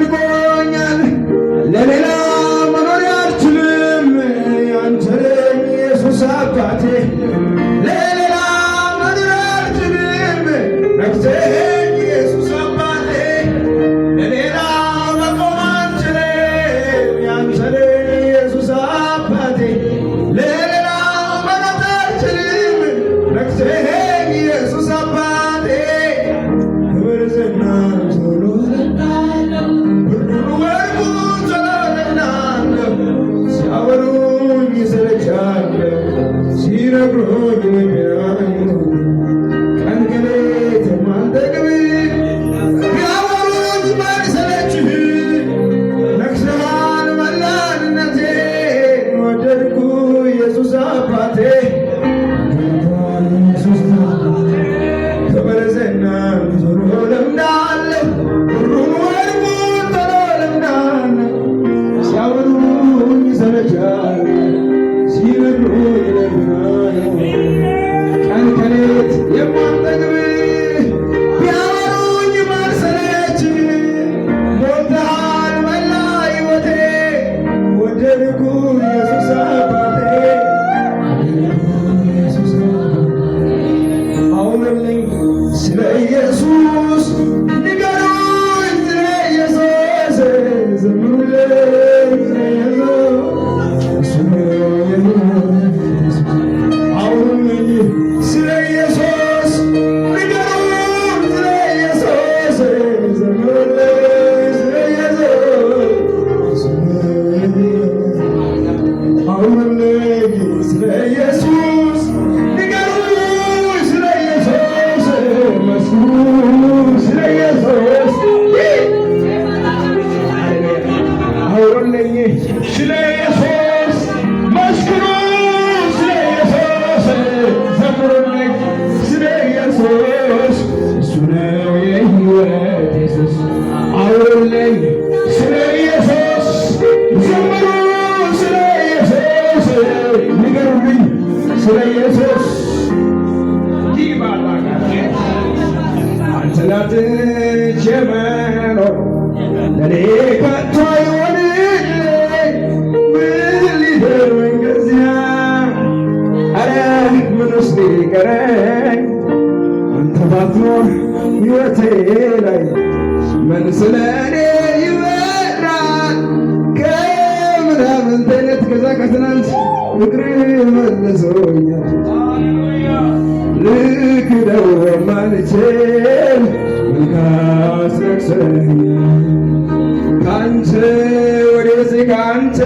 አስጨንቆኛል ለሌላ መኖር አልችልም ያንተ ነኝ ኢየሱስ አባቴ ለሌላ መኖር አልችልም ነፍሴን ኢየሱስ አባቴ ለሌላ መቆም አልችልም ያንተ ነኝ ኢየሱስ አባቴ ለሌላ መኖር አልችልም ነፍሴን ኢየሱስ አባቴ ክብር ዝና ቶሎ ለምዳለሁ ብርዱን ወርቁን ቶሎ ለምዳለሁ ሲያወሩኝ ይሰለቻለሁ ሲነግሩኝ ልቤ ቀን ከሌት የማልጠግብ ቢያወሩኝ ባልሰለችህ ነግሠሃል መላንነቴ ወደድኩ ኢየሱስ አባቴ ክብር ዝና ቶሎ ለምዳለሁ ብሩን ወርቁን ቶሎ ለምዳለሁ ሲያወሩኝ ይሰለቻለሁ ሲነግሩኝ እለምናለሁ ቀን ከሌት የማልጠግብ ቢያወሩኝ ባልሰለችህ ሞልተሃል መላ ሕይወቴ ወደድኩ ኢየሱስ አባቴ አውሩልኝ ስለ ኢየሱስ ንገሩኝ ስለ ኢየሱስ ዘምሩልኝ ስለ ኢየሱስ እሱ ነው የሕይወት አውሩልኝ ስለ ኢየሱስ ንገሩኝ ስለ ኢየሱስ ዘምሩልኝ ስለ ኢየሱስ እሱ ነው የሕይወት አውሩልኝ ስለ ኢየሱስ ንገሩኝ ስለ ኢየሱስ መስክሩ ስለ ኢየሱስ አውሩልኝ ስለ ኢየሱስ መስክሩ ስለ ኢየሱስ ዘምሩልኝ ስለ ኢየሱስ እሱ ነው የሕይወት ኢየሱስ አውሩልኝ ስለ ኢየሱስ ዘምሩ ስለ ኢየሱስ ንገሩልኝ ስለ ኢየሱስ አንተን አጥቼ መኖር ለኔ ከቶ አይሆንልኝ ምን ሊደርመኝ ከዚያ ኧረ ምንስ ሊቀረኝ አንተ ባትኖር ሕይወቴ ላይ ምን ስለ እኔ ይበራል ከምናምንቴነት ከዛ ከትናንት ፍቅር መልሶኛል ልክደው የማልችል መልካስ ነግሠኸኛል ካንተ ወደዚህ ካንተ